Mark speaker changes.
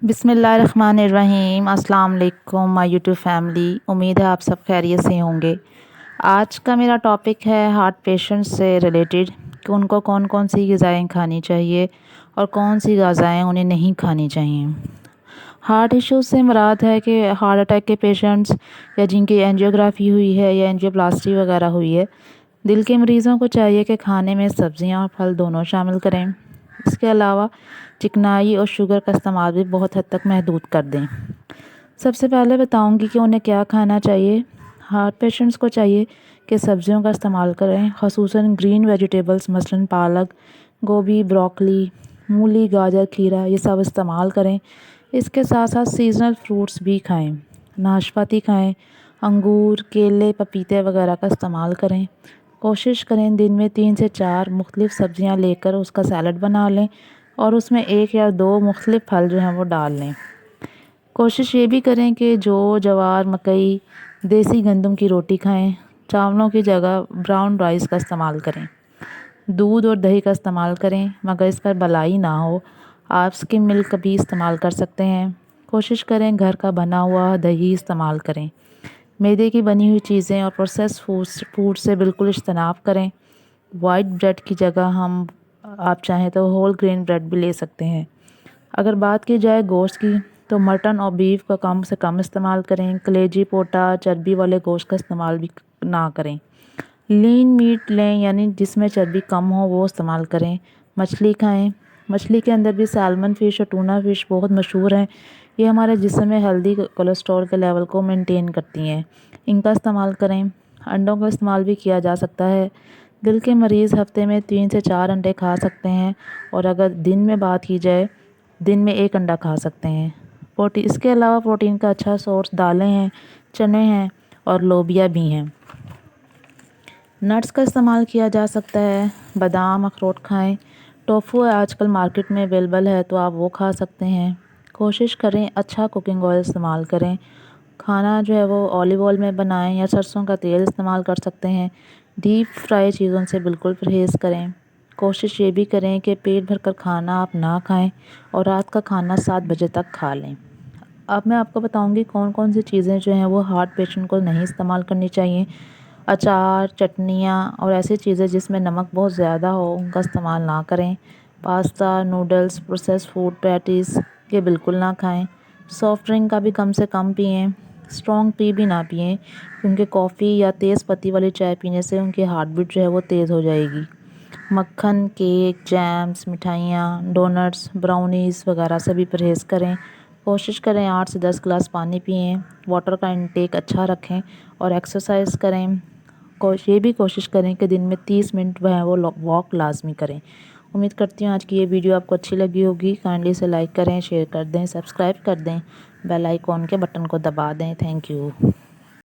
Speaker 1: بسم اللہ الرحمن الرحیم۔ السلام علیکم مائی یوٹیوب فیملی، امید ہے آپ سب خیریت سے ہوں گے۔ آج کا میرا ٹاپک ہے ہارٹ پیشنٹس سے ریلیٹڈ کہ ان کو کون کون سی غذائیں کھانی چاہیے اور کون سی غذائیں انہیں نہیں کھانی چاہیے۔ ہارٹ ایشوز سے مراد ہے کہ ہارٹ اٹیک کے پیشنٹس یا جن کی اینجیوگرافی ہوئی ہے یا اینجیوپلاسٹی وغیرہ ہوئی ہے، دل کے مریضوں کو چاہیے کہ کھانے میں سبزیاں اور پھل دونوں شامل کریں۔ اس کے علاوہ چکنائی اور شوگر کا استعمال بھی بہت حد تک محدود کر دیں۔ سب سے پہلے بتاؤں گی کہ انہیں کیا کھانا چاہیے۔ ہارٹ پیشنٹس کو چاہیے کہ سبزیوں کا استعمال کریں، خصوصاً گرین ویجیٹیبلز مثلاً پالک، گوبھی، بروکلی، مولی، گاجر، کھیرا، یہ سب استعمال کریں۔ اس کے ساتھ ساتھ سیزنل فروٹس بھی کھائیں، ناشپاتی کھائیں، انگور، کیلے، پپیتے وغیرہ کا استعمال کریں۔ کوشش کریں دن میں 3 سے 4 مختلف سبزیاں لے کر اس کا سیلڈ بنا لیں اور اس میں 1 یا 2 مختلف پھل جو ہیں وہ ڈال لیں۔ کوشش یہ بھی کریں کہ جوار، مکئی، دیسی گندم کی روٹی کھائیں۔ چاولوں کی جگہ براؤن رائس کا استعمال کریں۔ دودھ اور دہی کا استعمال کریں مگر اس پر ملائی نہ ہو۔ آپ سکم ملک بھی استعمال کر سکتے ہیں۔ کوشش کریں گھر کا بنا ہوا دہی استعمال کریں۔ میدے کی بنی ہوئی چیزیں اور پروسیس فوڈ سے بالکل اجتناب کریں۔ وائٹ بریڈ کی جگہ آپ چاہیں تو ہول گرین بریڈ بھی لے سکتے ہیں۔ اگر بات کی جائے گوشت کی تو مٹن اور بیف کا کم سے کم استعمال کریں۔ کلیجی، پوٹا، چربی والے گوشت کا استعمال بھی نہ کریں۔ لین میٹ لیں، یعنی جس میں چربی کم ہو وہ استعمال کریں۔ مچھلی کھائیں۔ مچھلی کے اندر بھی سیلمن فش اور ٹونا فش بہت مشہور ہیں۔ یہ ہمارے جسم میں ہیلدی کولیسٹرول کے لیول کو مینٹین کرتی ہیں، ان کا استعمال کریں۔ انڈوں کا استعمال بھی کیا جا سکتا ہے۔ دل کے مریض ہفتے میں 3 سے 4 انڈے کھا سکتے ہیں، اور اگر دن میں بات کی جائے دن میں 1 انڈا کھا سکتے ہیں۔ اس کے علاوہ پروٹین کا اچھا سورس دالیں ہیں، چنے ہیں اور لوبیا بھی ہیں۔ نٹس کا استعمال کیا جا سکتا ہے۔ بادام، اخروٹ کھائیں۔ ٹوفو آج کل مارکیٹ میں اویلیبل ہے تو آپ وہ کھا سکتے ہیں۔ کوشش کریں اچھا کوکنگ آئل استعمال کریں۔ کھانا جو ہے وہ اولیو آئل میں بنائیں یا سرسوں کا تیل استعمال کر سکتے ہیں۔ ڈیپ فرائی چیزوں سے بالکل پرہیز کریں۔ کوشش یہ بھی کریں کہ پیٹ بھر کر کھانا آپ نہ کھائیں اور رات کا کھانا 7 بجے تک کھا لیں۔ اب میں آپ کو بتاؤں گی کون کون سی چیزیں جو ہیں وہ ہارٹ پیشنٹ کو نہیں استعمال کرنی چاہیے۔ اچار، چٹنیاں اور ایسی چیزیں جس میں نمک بہت زیادہ ہو ان کا استعمال نہ کریں۔ Pasta, noodles, process food, patties یہ بالکل نہ کھائیں۔ سافٹ ڈرنک کا بھی کم سے کم پئیں۔ اسٹرانگ ٹی بھی نہ پئیں کیونکہ کافی یا تیز پتی والی چائے پینے سے ان کی ہارٹ بیٹ جو ہے وہ تیز ہو جائے گی۔ مکھن، کیک، جیمز، مٹھائیاں، ڈونٹس، براؤنیز وغیرہ سے بھی پرہیز کریں۔ کوشش کریں 8 سے 10 گلاس پانی پئیں۔ واٹر کا انٹیک اچھا رکھیں اور ایکسرسائز کریں۔ یہ بھی کوشش کریں کہ دن میں 30 منٹ وہ واک لازمی کریں۔ امید کرتی ہوں آج کی یہ ویڈیو آپ کو اچھی لگی ہوگی۔ کائنڈلی اسے لائک کریں، شیئر کر دیں، سبسکرائب کر دیں، بیل آئیکن کے بٹن کو دبا دیں۔ Thank you.